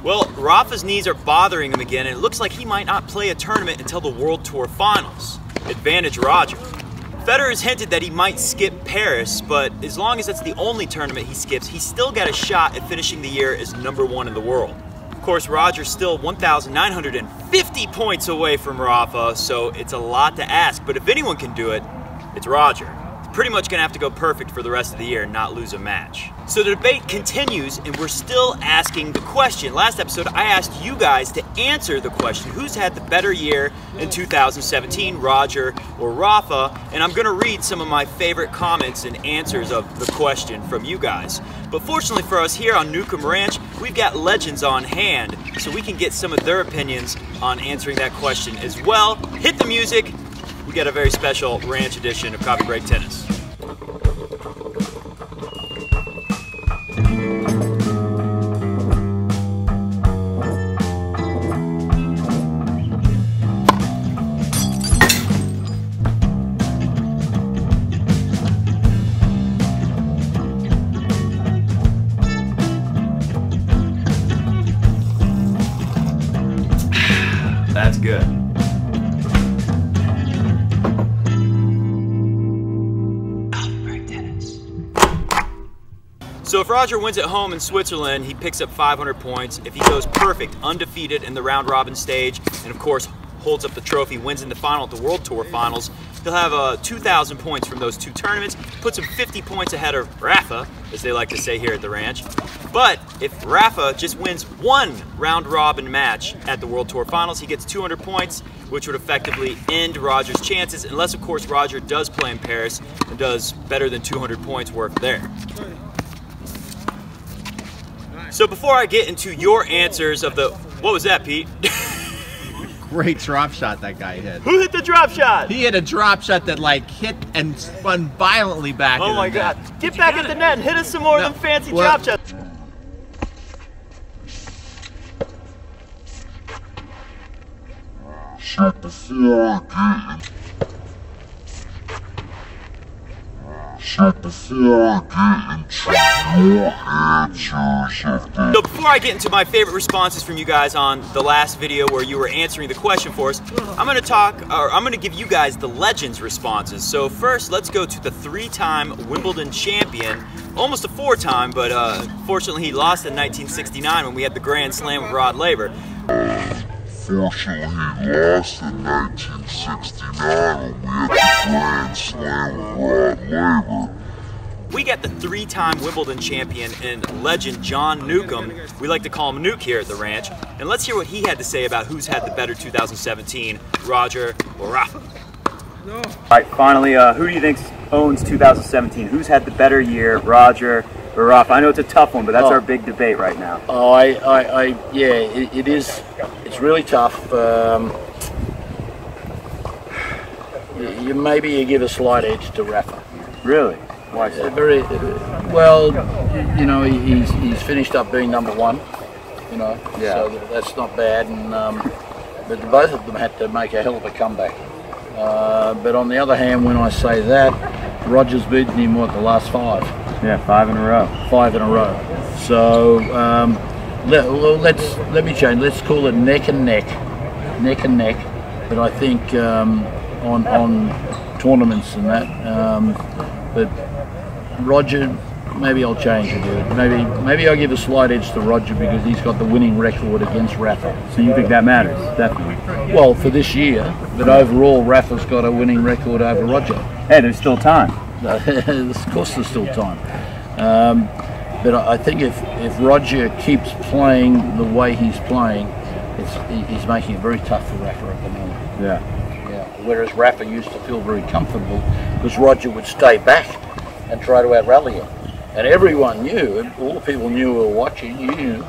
Well, Rafa's knees are bothering him again, and it looks like he might not play a tournament until the World Tour Finals. Advantage Roger. Federer's hinted that he might skip Paris, but as long as that's the only tournament he skips, he's still got a shot at finishing the year as #1 in the world. Of course, Roger's still 1,950 points away from Rafa, so it's a lot to ask, but if anyone can do it, it's Roger. He's pretty much gonna have to go perfect for the rest of the year and not lose a match. So the debate continues, and we're still asking the question. Last episode, I asked you guys to answer the question, who's had the better year in 2017, Roger or Rafa? And I'm gonna read some of my favorite comments and answers of the question from you guys. But fortunately for us here on Newcombe Ranch, we've got legends on hand, so we can get some of their opinions on answering that question as well. Hit the music. We got a very special ranch edition of Coffee Break Tennis. That's good. So if Roger wins at home in Switzerland, he picks up 500 points. If he goes perfect, undefeated in the round robin stage, and of course holds up the trophy, wins in the final at the World Tour Finals, he'll have 2,000 points from those two tournaments, puts him 50 points ahead of Rafa, as they like to say here at the ranch. But if Rafa just wins one round robin match at the World Tour Finals, he gets 200 points, which would effectively end Roger's chances, unless of course Roger does play in Paris and does better than 200 points worth there. So before I get into your answers of the, what was that, Pete? Great drop shot that guy hit. Who hit the drop shot? He hit a drop shot that like hit and spun violently back. Oh my God. Get back at the net and hit us some more of them fancy drop shots. Shut the fuck up. Shut the fuck up and try your answers. So before I get into my favorite responses from you guys on the last video where you were answering the question for us, I'm gonna give you guys the legends responses. So first, let's go to the 3-time Wimbledon champion, almost a 4-time, but fortunately he lost in 1969 when we had the Grand Slam with Rod Laver. Fortunately, he lost in 1969 when we had the Grand Slam with Rod Laver. We got the 3-time Wimbledon champion and legend John Newcombe. We like to call him Nuke here at the ranch. And let's hear what he had to say about who's had the better 2017, Roger or Rafa. All right, finally, who do you think owns 2017? Who's had the better year, Roger or Rafa? I know it's a tough one, but that's our big debate right now. Oh, yeah, it is. It's really tough. Maybe you give a slight edge to Rafa. Really? Why so? Very well. You know, he's finished up being #1. You know, yeah. So that's not bad. And but both of them had to make a hell of a comeback. But on the other hand, when I say that, Roger's beaten him what, the last 5? Yeah, 5 in a row. 5 in a row. So let me change. Let's call it neck and neck. But I think on tournaments and that. But Roger, maybe I'll change it. Maybe I'll give a slight edge to Roger because he's got the winning record against Rafa. So you think that matters? Definitely. Well, for this year, but overall, Rafa's got a winning record over Roger. Hey, there's still time. Of course, there's still time. But I think if Roger keeps playing the way he's playing, he's making it very tough for Rafa at the moment. Yeah. Whereas Rafa used to feel very comfortable because Roger would stay back and try to out-rally him. And everyone knew, all the people knew who were watching, you knew,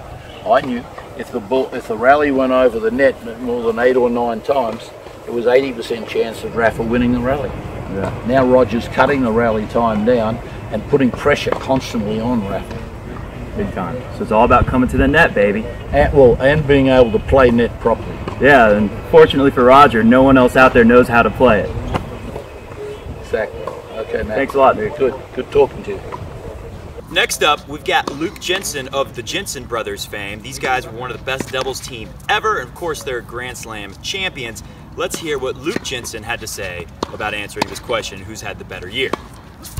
I knew, if the rally went over the net more than 8 or 9 times, it was 80% chance of Rafa winning the rally. Yeah. Now Roger's cutting the rally time down and putting pressure constantly on Rafa. Big time. So it's all about coming to the net, baby. And being able to play net properly. Yeah, and fortunately for Roger, no one else out there knows how to play it. Exactly. Okay, Matt. Thanks a lot, dude. Good talking to you. Next up, we've got Luke Jensen of the Jensen brothers fame. These guys were one of the best doubles team ever, and of course they're Grand Slam champions. Let's hear what Luke Jensen had to say about answering this question, who's had the better year.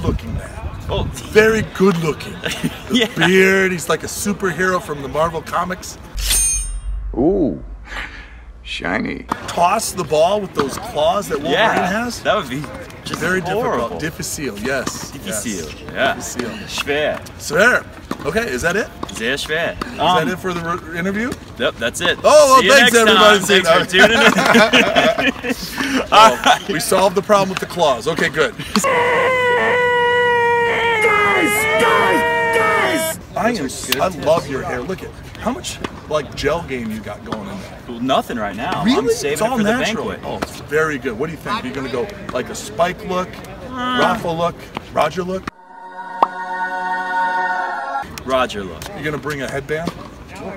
Looking man. Oh, very good looking. Yeah. Beard, he's like a superhero from the Marvel comics. Ooh, shiny. Toss the ball with those claws that Wolverine has. That would be just very horrible. difficult. Difficile, yes. Difficile, yes. yeah. Difficile. Schwer. Schwer. Okay, is that it? Sehr schwer. Is that it for the interview? Yep, that's it. Oh, well, See you thanks next everybody. time. Thanks for tuning in. Well, we solved the problem with the claws. Okay, good. Guys! I love your hair. Look at how much like gel game you got going in there. Well, nothing right now. Really? I'm saving It's all it for natural. the banquet. Oh, it's very good. What do you think? Are you gonna go like a Spike look, Rafa look, Roger look? Roger look. You're gonna bring a headband?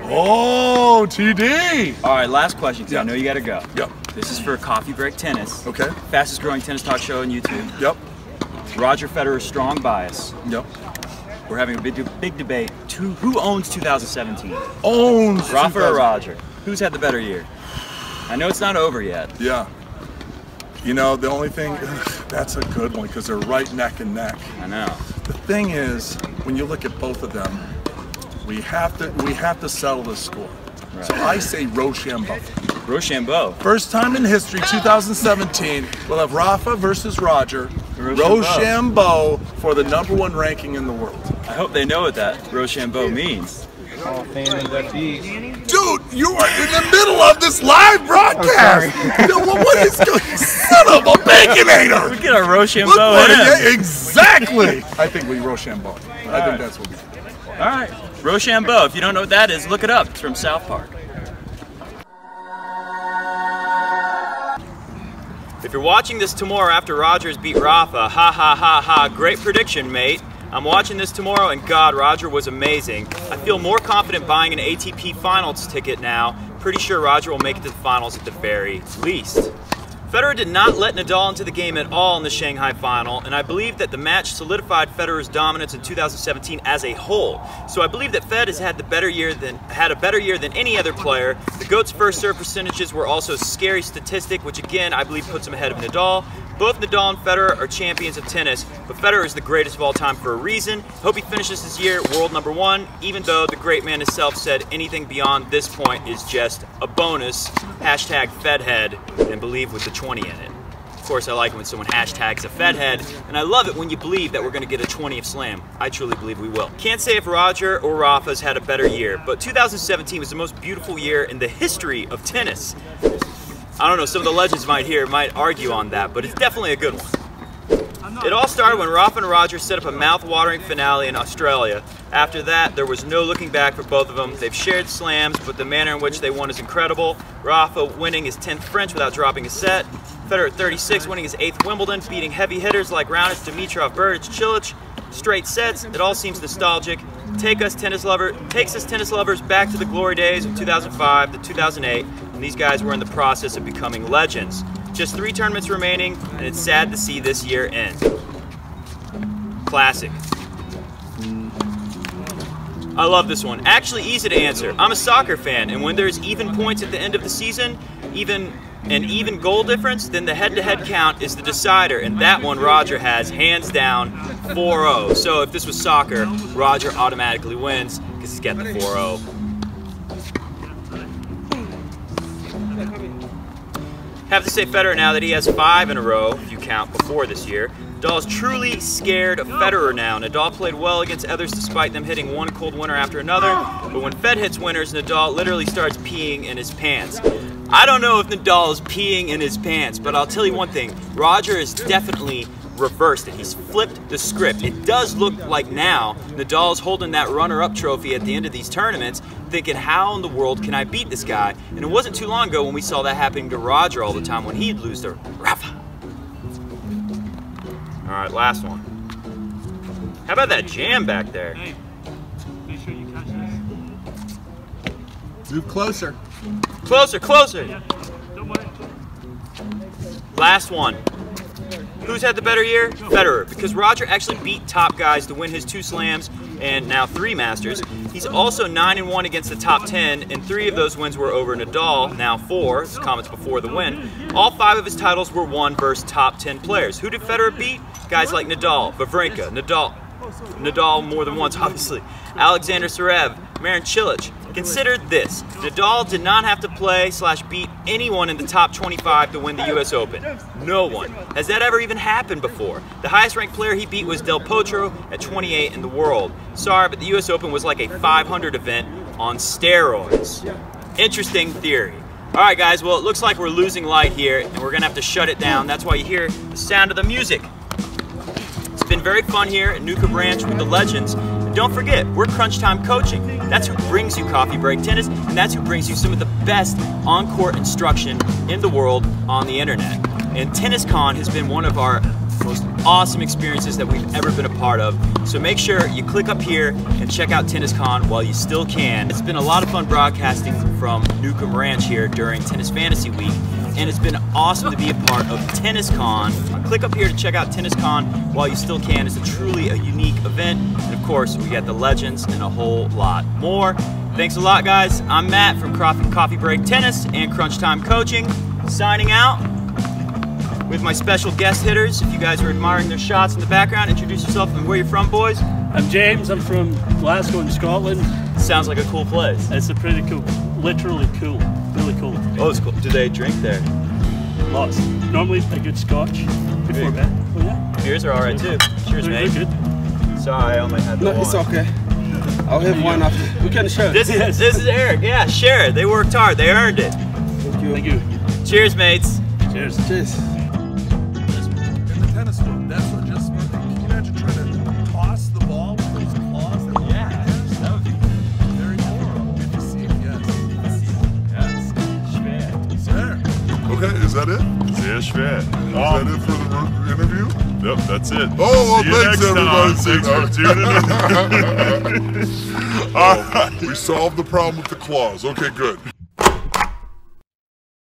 Oh, TD! All right, last question, because I know you gotta go. Yep. This is for Coffee Break Tennis. Okay. Fastest growing tennis talk show on YouTube. Yep. Roger Federer's strong bias. Yep. We're having a big debate. Who owns 2017? Owns Rafa or Roger? Who's had the better year? I know it's not over yet. Yeah. You know, the only thing, that's a good one because they're right neck and neck. I know. The thing is, when you look at both of them, we have to settle the score. Right. So I say Rochambeau. Rochambeau. First time in history, 2017, we'll have Rafa versus Roger. Rochambeau for the #1 ranking in the world. I hope they know what that Rochambeau means. Dude, you are in the middle of this live broadcast. What is going on? Son of a baconator! We get our Rochambeau in. Yeah, exactly. I think we Rochambeau. I think that's what we do. All right, Rochambeau. If you don't know what that is, look it up. It's from South Park. If you're watching this tomorrow after Rogers beat Rafa, ha ha ha ha, great prediction, mate. I'm watching this tomorrow and God, Roger was amazing. I feel more confident buying an ATP Finals ticket now. Pretty sure Roger will make it to the finals at the very least. Federer did not let Nadal into the game at all in the Shanghai final, and I believe that the match solidified Federer's dominance in 2017 as a whole. So I believe that Fed has had a better year than any other player. The GOAT's first serve percentages were also a scary statistic, which again I believe puts him ahead of Nadal. Both Nadal and Federer are champions of tennis, but Federer is the greatest of all time for a reason. Hope he finishes this year world #1, even though the great man himself said anything beyond this point is just a bonus. Hashtag Fedhead, and believe with the 20 in it. Of course, I like it when someone hashtags a Fedhead, and I love it when you believe that we're going to get a 20th slam. I truly believe we will. Can't say if Roger or Rafa's had a better year, but 2017 was the most beautiful year in the history of tennis. I don't know, some of the legends might argue on that, but it's definitely a good one. It all started when Rafa and Roger set up a mouth-watering finale in Australia. After that, there was no looking back for both of them. They've shared slams, but the manner in which they won is incredible. Rafa winning his 10th French without dropping a set. Federer at 36, winning his 8th Wimbledon, beating heavy hitters like Raonic, Dimitrov, Buric, Cilic. Straight sets, it all seems nostalgic. Takes us tennis lovers back to the glory days of 2005 to 2008, and these guys were in the process of becoming legends. Just 3 tournaments remaining, and it's sad to see this year end. Classic. I love this one. Actually easy to answer. I'm a soccer fan, and when there's even points at the end of the season, an even goal difference, then the head-to-head count is the decider, and that one Roger has, hands down, 4-0. So if this was soccer, Roger automatically wins because he's got the 4-0. Have to say Federer now that he has 5 in a row, if you count before this year. Nadal is truly scared of Federer now. Nadal played well against others despite them hitting one cold winner after another, but when Fed hits winners, Nadal literally starts peeing in his pants. I don't know if Nadal is peeing in his pants, but I'll tell you one thing, Roger has definitely reversed it. He's flipped the script. It does look like now Nadal's holding that runner-up trophy at the end of these tournaments, thinking, how in the world can I beat this guy? And it wasn't too long ago when we saw that happening to Roger all the time when he'd lose to Rafa. All right, last one. How about that jam back there? Hey, make sure you catch this. Move closer. Closer, closer. Yeah, don't worry. Last one. Who's had the better year? Federer, because Roger actually beat top guys to win his 2 slams and now 3 Masters. He's also 9-1 against the top 10, and 3 of those wins were over Nadal, now 4, his comments before the win. All 5 of his titles were won versus top 10 players. Who did Federer beat? Guys like Nadal, Wawrinka, Nadal more than once, obviously, Alexander Zverev, Marin Cilic. Consider this, Nadal did not have to play/beat anyone in the top 25 to win the US Open. No one. Has that ever even happened before? The highest ranked player he beat was Del Potro at 28 in the world. Sorry, but the US Open was like a 500 event on steroids. Interesting theory. Alright guys, well it looks like we're losing light here and we're gonna have to shut it down. That's why you hear the sound of the music. It's been very fun here at Newcombe Ranch with the legends. Don't forget, we're Crunch Time Coaching. That's who brings you Coffee Break Tennis, and that's who brings you some of the best on-court instruction in the world on the internet. And TennisCon has been one of our most awesome experiences that we've ever been a part of. So make sure you click up here and check out TennisCon while you still can. It's been a lot of fun broadcasting from Newcombe Ranch here during Tennis Fantasy Week, and it's been awesome to be a part of TennisCon. Click up here to check out TennisCon while you still can. It's truly a unique event. And of course, we got the legends and a whole lot more. Thanks a lot, guys. I'm Matt from Coffee Break Tennis and Crunch Time Coaching, signing out with my special guest hitters. If you guys are admiring their shots in the background, introduce yourself and where you're from, boys. I'm James. I'm from Glasgow in Scotland. Sounds like a cool place. It's a pretty cool, literally cool, really cool. Oh, it's cool. Do they drink there? Lots. Normally a good scotch before bed. Oh yeah. Beers are alright too. Cheers, mate. Good. Sorry, I only had the one. No, it's okay. I'll have one after. We can share. This is Eric. Yeah, share it. They worked hard. They earned it. Thank you. Thank you. Cheers, mates. Cheers. Cheers. In the tennis world, that's what just. Can you imagine trying to toss the ball with those claws? That would be very cool. Good to see. Yes. Schwer. Okay, is that it? Sehr schwer. Is that it for the interview? Yep, that's it. Oh, well, See you thanks next everybody. time. Thanks for tuning in. We solved the problem with the claws. Okay, good.